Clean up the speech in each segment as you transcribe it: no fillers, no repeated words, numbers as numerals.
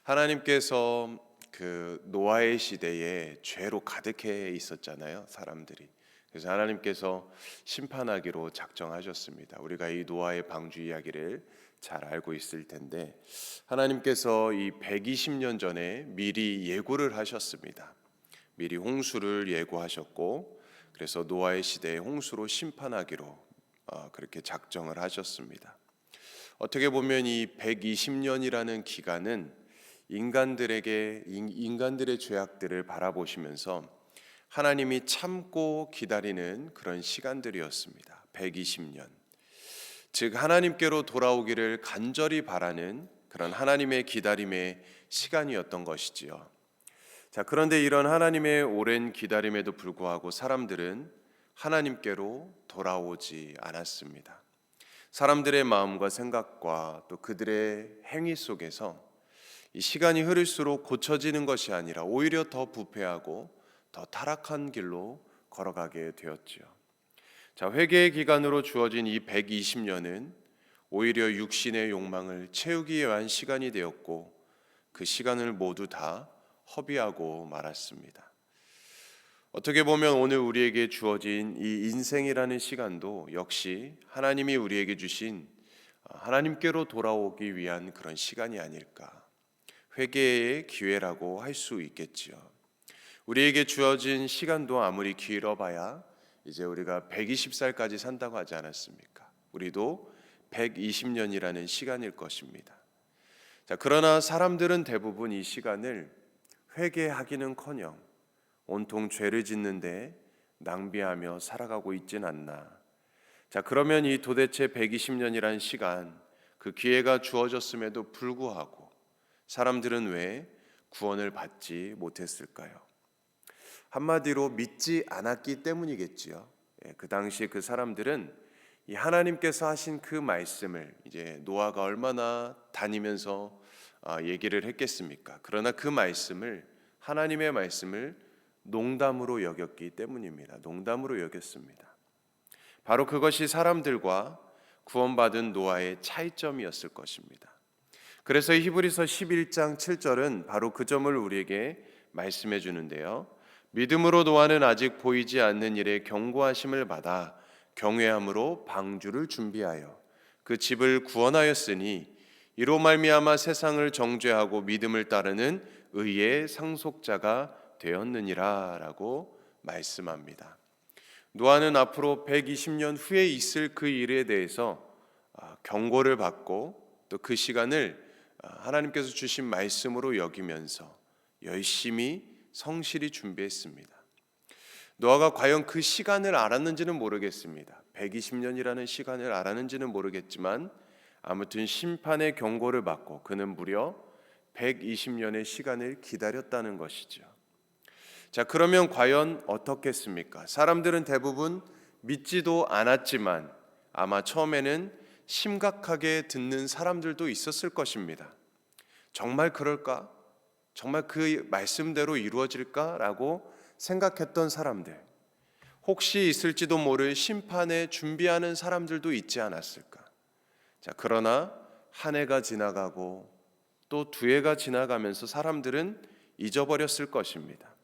하나님께서 그 노아의 시대에 죄로 가득해 있었잖아요, 사람들이. 그래서 하나님께서 심판하기로 작정하셨습니다. 우리가 이 노아의 방주 이야기를 잘 알고 있을 텐데, 하나님께서 이 120년 전에 미리 예고를 하셨습니다. 미리 홍수를 예고하셨고, 그래서 노아의 시대에 홍수로 심판하기로 그렇게 작정을 하셨습니다. 어떻게 보면 이 120년이라는 기간은 인간들의 죄악들을 바라보시면서 하나님이 참고 기다리는 그런 시간들이었습니다. 120년. 즉 하나님께로 돌아오기를 간절히 바라는 그런 하나님의 기다림의 시간이었던 것이지요. 자, 그런데 이런 하나님의 오랜 기다림에도 불구하고 사람들은 하나님께로 돌아오지 않았습니다. 사람들의 마음과 생각과 또 그들의 행위 속에서 이 시간이 흐를수록 고쳐지는 것이 아니라 오히려 더 부패하고 더 타락한 길로 걸어가게 되었지요. 자, 회개의 기간으로 주어진 이 120년은 오히려 육신의 욕망을 채우기 위한 시간이 되었고 그 시간을 모두 다 허비하고 말았습니다. 어떻게 보면 오늘 우리에게 주어진 이 인생이라는 시간도 역시 하나님이 우리에게 주신 하나님께로 돌아오기 위한 그런 시간이 아닐까, 회개의 기회라고 할 수 있겠지요. 우리에게 주어진 시간도 아무리 길어봐야 이제 우리가 120살까지 산다고 하지 않았습니까? 우리도 120년이라는 시간일 것입니다. 자, 그러나 사람들은 대부분 이 시간을 회개하기는커녕 온통 죄를 짓는데 낭비하며 살아가고 있진 않나. 자, 그러면 이 도대체 120년이라는 시간, 그 기회가 주어졌음에도 불구하고 사람들은 왜 구원을 받지 못했을까요? 한마디로 믿지 않았기 때문이겠지요. 그 당시 그 사람들은 이 하나님께서 하신 그 말씀을 이제 노아가 얼마나 다니면서 얘기를 했겠습니까? 그러나 그 말씀을, 하나님의 말씀을 농담으로 여겼기 때문입니다. 농담으로 여겼습니다. 바로 그것이 사람들과 구원받은 노아의 차이점이었을 것입니다. 그래서 히브리서 11장 7절은 바로 그 점을 우리에게 말씀해 주는데요. 믿음으로 노아는 아직 보이지 않는 일에 경고하심을 받아 경외함으로 방주를 준비하여 그 집을 구원하였으니 이로 말미암아 세상을 정죄하고 믿음을 따르는 의의 상속자가 되었느니라 라고 말씀합니다. 노아는 앞으로 120년 후에 있을 그 일에 대해서 경고를 받고 또 그 시간을 하나님께서 주신 말씀으로 여기면서 열심히 성실히 준비했습니다. 노아가 과연 그 시간을 알았는지는 모르겠습니다. 120년이라는 시간을 알았는지는 모르겠지만 아무튼 심판의 경고를 받고 그는 무려 120년의 시간을 기다렸다는 것이죠. 자, 그러면 과연 어떻겠습니까? 사람들은 대부분 믿지도 않았지만 아마 처음에는 심각하게 듣는 사람들도 있었을 것입니다. 정말 그럴까? 정말 그 말씀대로 이루어질까라고 생각했던 사람들, 혹시 있을지도 모를 심판에 준비하는 사람들도 있지 않았을까? 자, 그러나 한 해가 지나가고 또 두 해가 지나가면서 사람들은 잊어버렸을 것입니다.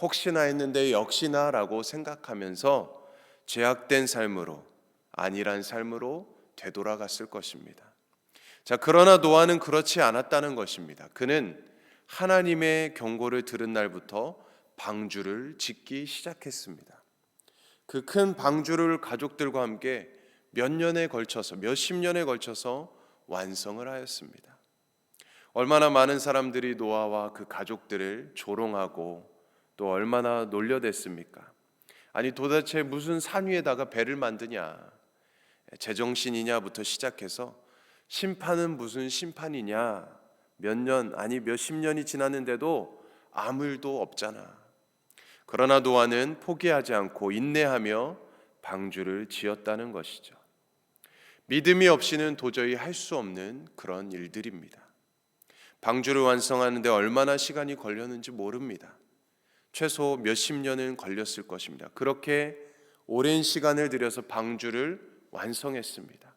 혹시나 했는데 역시나라고 생각하면서 죄악된 삶으로, 안일한 삶으로 되돌아갔을 것입니다. 자, 그러나 노아는 그렇지 않았다는 것입니다. 그는 하나님의 경고를 들은 날부터 방주를 짓기 시작했습니다. 그 큰 방주를 가족들과 함께 몇십 년에 걸쳐서 완성을 하였습니다. 얼마나 많은 사람들이 노아와 그 가족들을 조롱하고 또 얼마나 놀려댔습니까? 아니 도대체 무슨 산 위에다가 배를 만드냐, 제정신이냐부터 시작해서 심판은 무슨 심판이냐, 몇 년 아니 몇십 년이 지났는데도 아무 일도 없잖아. 그러나 노아는 포기하지 않고 인내하며 방주를 지었다는 것이죠. 믿음이 없이는 도저히 할 수 없는 그런 일들입니다. 방주를 완성하는데 얼마나 시간이 걸렸는지 모릅니다. 최소 몇십 년은 걸렸을 것입니다. 그렇게 오랜 시간을 들여서 방주를 완성했습니다.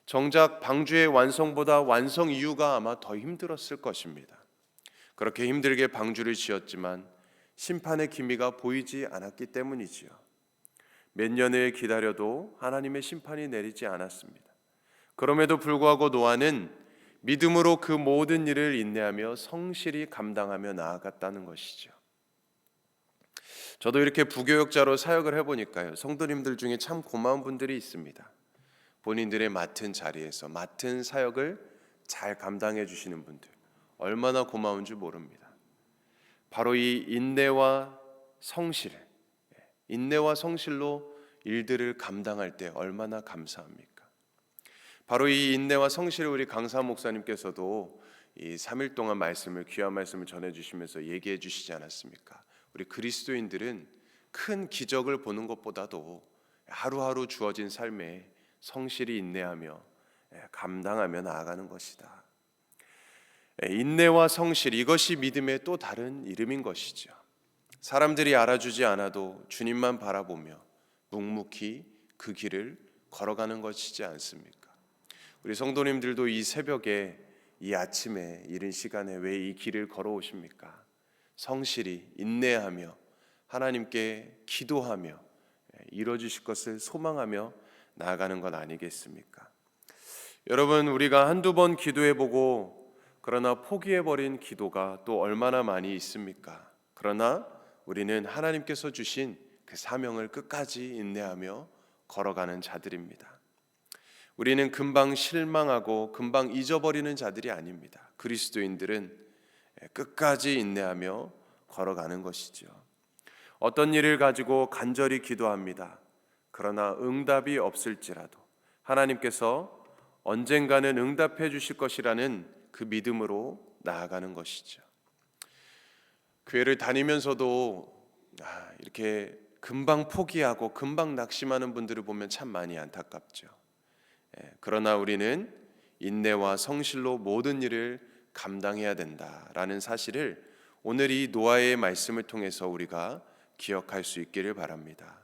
정작 방주의 완성보다 완성 이유가 아마 더 힘들었을 것입니다. 그렇게 힘들게 방주를 지었지만 심판의 기미가 보이지 않았기 때문이지요. 몇 년을 기다려도 하나님의 심판이 내리지 않았습니다. 그럼에도 불구하고 노아는 믿음으로 그 모든 일을 인내하며 성실히 감당하며 나아갔다는 것이죠. 저도 이렇게 부교육자로 사역을 해보니까요, 성도님들 중에 참 고마운 분들이 있습니다. 본인들의 맡은 자리에서 맡은 사역을 잘 감당해 주시는 분들, 얼마나 고마운 줄 모릅니다. 바로 이 인내와 성실로 일들을 감당할 때 얼마나 감사합니까? 바로 이 인내와 성실을 우리 강사 목사님께서도 이 3일 동안 귀한 말씀을 전해주시면서 얘기해 주시지 않았습니까? 우리 그리스도인들은 큰 기적을 보는 것보다도 하루하루 주어진 삶에 성실히 인내하며 감당하며 나아가는 것이다. 인내와 성실, 이것이 믿음의 또 다른 이름인 것이죠. 사람들이 알아주지 않아도 주님만 바라보며 묵묵히 그 길을 걸어가는 것이지 않습니까? 우리 성도님들도 이 새벽에, 이 아침에 이른 시간에 왜 이 길을 걸어오십니까? 성실히 인내하며 하나님께 기도하며 이루어주실 것을 소망하며 나아가는 것 아니겠습니까? 여러분, 우리가 한두 번 기도해보고 그러나 포기해버린 기도가 또 얼마나 많이 있습니까? 그러나 우리는 하나님께서 주신 그 사명을 끝까지 인내하며 걸어가는 자들입니다. 우리는 금방 실망하고 금방 잊어버리는 자들이 아닙니다. 그리스도인들은 끝까지 인내하며 걸어가는 것이죠. 어떤 일을 가지고 간절히 기도합니다. 그러나 응답이 없을지라도 하나님께서 언젠가는 응답해 주실 것이라는 그 믿음으로 나아가는 것이죠. 교회를 다니면서도 이렇게 금방 포기하고 금방 낙심하는 분들을 보면 참 많이 안타깝죠. 그러나 우리는 인내와 성실로 모든 일을 감당해야 된다라는 사실을 오늘 이 노아의 말씀을 통해서 우리가 기억할 수 있기를 바랍니다.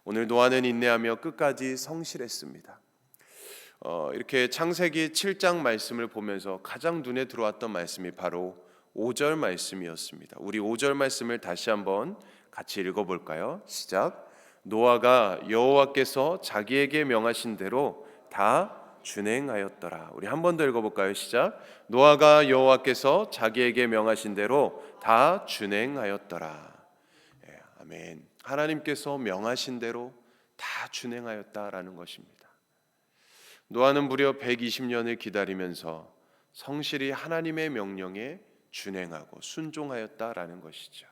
오늘 노아는 인내하며 끝까지 성실했습니다. 이렇게 창세기 7장 말씀을 보면서 가장 눈에 들어왔던 말씀이 바로 5절 말씀이었습니다. 우리 5절 말씀을 다시 한번 같이 읽어볼까요? 시작. 노아가 여호와께서 자기에게 명하신 대로 다 준행하였더라. 우리 한 번 더 읽어볼까요? 시작. 노아가 여호와께서 자기에게 명하신 대로 다 준행하였더라. 아멘. 하나님께서 명하신 대로 다 준행하였다라는 것입니다. 노아는 무려 120년을 기다리면서 성실히 하나님의 명령에 준행하고 순종하였다라는 것이죠.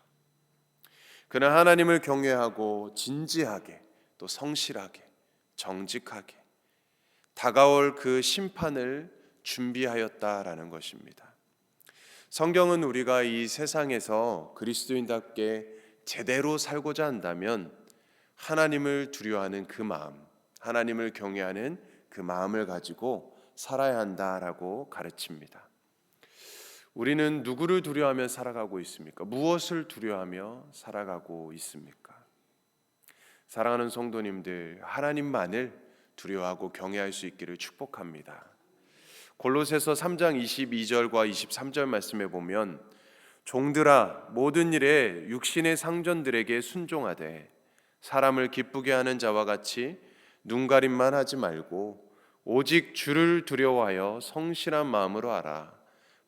그는 하나님을 경외하고 진지하게 또 성실하게 정직하게 다가올 그 심판을 준비하였다라는 것입니다. 성경은 우리가 이 세상에서 그리스도인답게 제대로 살고자 한다면 하나님을 두려워하는 그 마음, 하나님을 경외하는 그 마음을 가지고 살아야 한다라고 가르칩니다. 우리는 누구를 두려워하며 살아가고 있습니까? 무엇을 두려워하며 살아가고 있습니까? 사랑하는 성도님들, 하나님만을 두려워하고 경외할 수 있기를 축복합니다. 골로새서 3장 22절과 23절 말씀에 보면 종들아 모든 일에 육신의 상전들에게 순종하되 사람을 기쁘게 하는 자와 같이 눈가림만 하지 말고 오직 주를 두려워하여 성실한 마음으로 하라.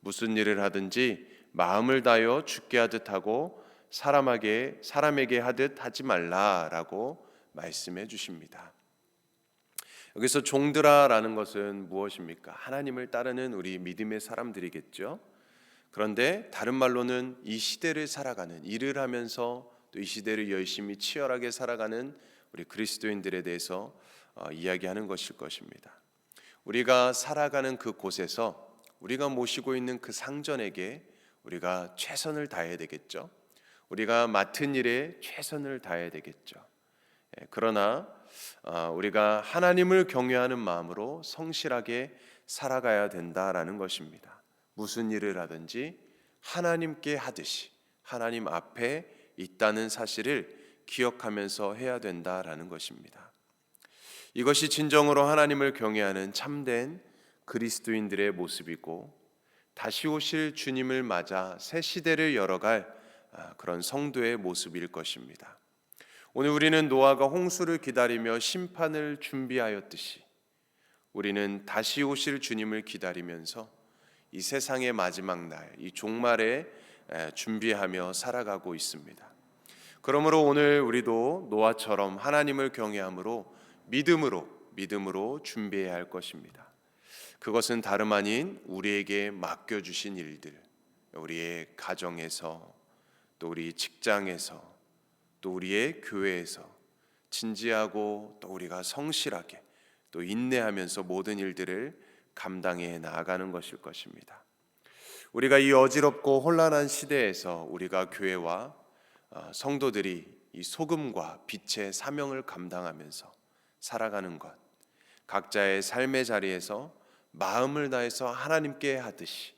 무슨 일을 하든지 마음을 다하여 주께 하듯 하고 사람에게 하듯 하지 말라라고 말씀해 주십니다. 여기서 종들아라는 것은 무엇입니까? 하나님을 따르는 우리 믿음의 사람들이겠죠. 그런데 다른 말로는 이 시대를 살아가는, 일을 하면서 또 이 시대를 열심히 치열하게 살아가는 우리 그리스도인들에 대해서 이야기하는 것일 것입니다. 우리가 살아가는 그 곳에서 우리가 모시고 있는 그 상전에게 우리가 최선을 다해야 되겠죠. 우리가 맡은 일에 최선을 다해야 되겠죠. 그러나 우리가 하나님을 경외하는 마음으로 성실하게 살아가야 된다라는 것입니다. 무슨 일을 하든지 하나님께 하듯이 하나님 앞에 있다는 사실을 기억하면서 해야 된다라는 것입니다. 이것이 진정으로 하나님을 경외하는 참된 그리스도인들의 모습이고 다시 오실 주님을 맞아 새 시대를 열어갈 그런 성도의 모습일 것입니다. 오늘 우리는 노아가 홍수를 기다리며 심판을 준비하였듯이 우리는 다시 오실 주님을 기다리면서 이 세상의 마지막 날, 이 종말에 준비하며 살아가고 있습니다. 그러므로 오늘 우리도 노아처럼 하나님을 경외함으로 믿음으로 준비해야 할 것입니다. 그것은 다름 아닌 우리에게 맡겨주신 일들, 우리의 가정에서, 또 우리 직장에서, 또 우리의 교회에서 진지하고 또 우리가 성실하게 또 인내하면서 모든 일들을 감당해 나아가는 것일 것입니다. 우리가 이 어지럽고 혼란한 시대에서 우리가 교회와 성도들이 이 소금과 빛의 사명을 감당하면서 살아가는 것, 각자의 삶의 자리에서 마음을 다해서 하나님께 하듯이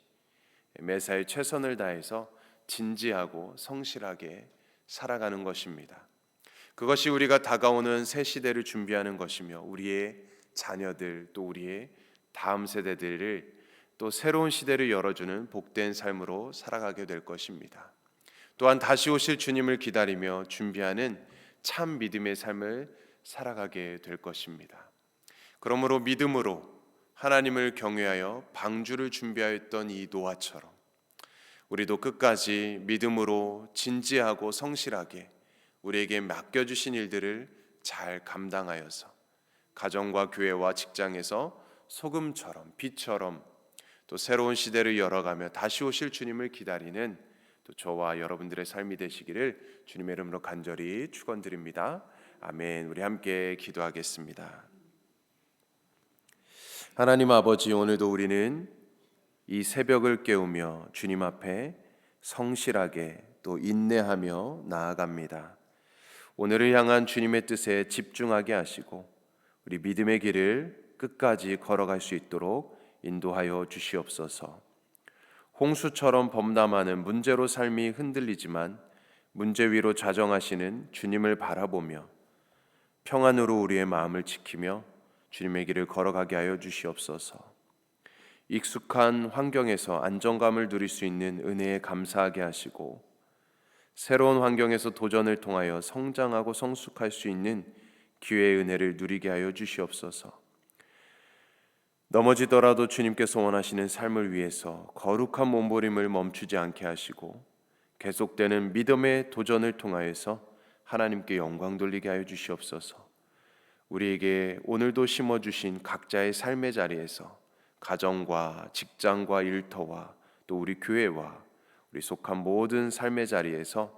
매사에 최선을 다해서 진지하고 성실하게 살아가는 것입니다. 그것이 우리가 다가오는 새 시대를 준비하는 것이며 우리의 자녀들 또 우리의 다음 세대들을 또 새로운 시대를 열어주는 복된 삶으로 살아가게 될 것입니다. 또한 다시 오실 주님을 기다리며 준비하는 참 믿음의 삶을 살아가게 될 것입니다. 그러므로 믿음으로 하나님을 경외하여 방주를 준비하였던 이 노아처럼 우리도 끝까지 믿음으로 진지하고 성실하게 우리에게 맡겨주신 일들을 잘 감당하여서 가정과 교회와 직장에서 소금처럼 빛처럼 또 새로운 시대를 열어가며 다시 오실 주님을 기다리는 또 저와 여러분들의 삶이 되시기를 주님의 이름으로 간절히 축원드립니다. 아멘. 우리 함께 기도하겠습니다. 하나님 아버지, 오늘도 우리는 이 새벽을 깨우며 주님 앞에 성실하게 또 인내하며 나아갑니다. 오늘을 향한 주님의 뜻에 집중하게 하시고 우리 믿음의 길을 끝까지 걸어갈 수 있도록 인도하여 주시옵소서. 홍수처럼 범람하는 문제로 삶이 흔들리지만 문제 위로 좌정하시는 주님을 바라보며 평안으로 우리의 마음을 지키며 주님의 길을 걸어가게 하여 주시옵소서. 익숙한 환경에서 안정감을 누릴 수 있는 은혜에 감사하게 하시고 새로운 환경에서 도전을 통하여 성장하고 성숙할 수 있는 기회의 은혜를 누리게 하여 주시옵소서. 넘어지더라도 주님께서 원하시는 삶을 위해서 거룩한 몸부림을 멈추지 않게 하시고 계속되는 믿음의 도전을 통하여서 하나님께 영광 돌리게 하여 주시옵소서. 우리에게 오늘도 심어주신 각자의 삶의 자리에서 가정과 직장과 일터와 또 우리 교회와 우리 속한 모든 삶의 자리에서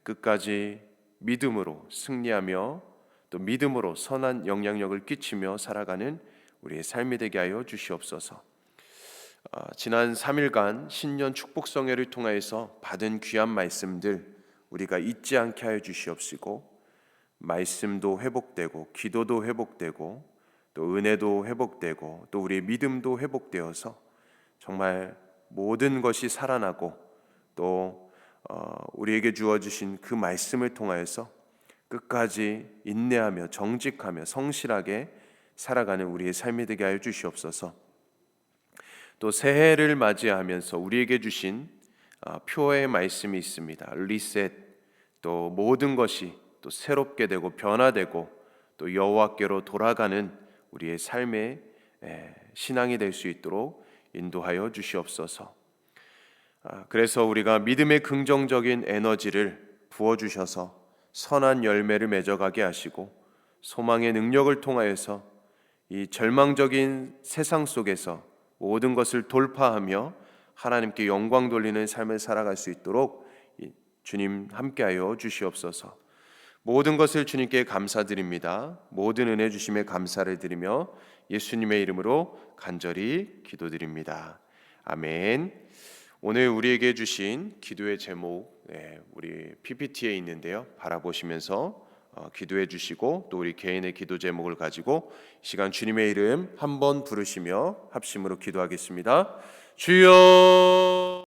끝까지 믿음으로 승리하며 또 믿음으로 선한 영향력을 끼치며 살아가는 우리의 삶이 되게 하여 주시옵소서. 지난 3일간 신년 축복성회를 통하여서 받은 귀한 말씀들 우리가 잊지 않게 하여 주시옵시고 말씀도 회복되고 기도도 회복되고 또 은혜도 회복되고 또 우리의 믿음도 회복되어서 정말 모든 것이 살아나고 또 우리에게 주어주신 그 말씀을 통하여서 끝까지 인내하며 정직하며 성실하게 살아가는 우리의 삶이 되게 하여 주시옵소서. 또 새해를 맞이하면서 우리에게 주신 표의 말씀이 있습니다. 리셋, 또 모든 것이 또 새롭게 되고 변화되고 또 여호와께로 돌아가는 우리의 삶의 신앙이 될 수 있도록 인도하여 주시옵소서. 그래서 우리가 믿음의 긍정적인 에너지를 부어주셔서 선한 열매를 맺어가게 하시고 소망의 능력을 통하여서 이 절망적인 세상 속에서 모든 것을 돌파하며 하나님께 영광 돌리는 삶을 살아갈 수 있도록 주님 함께하여 주시옵소서. 모든 것을 주님께 감사드립니다. 모든 은혜 주심에 감사를 드리며 예수님의 이름으로 간절히 기도드립니다. 아멘. 오늘 우리에게 주신 기도의 제목 우리 PPT에 있는데요. 바라보시면서 기도해 주시고 또 우리 개인의 기도 제목을 가지고 시간 주님의 이름 한번 부르시며 합심으로 기도하겠습니다. 주여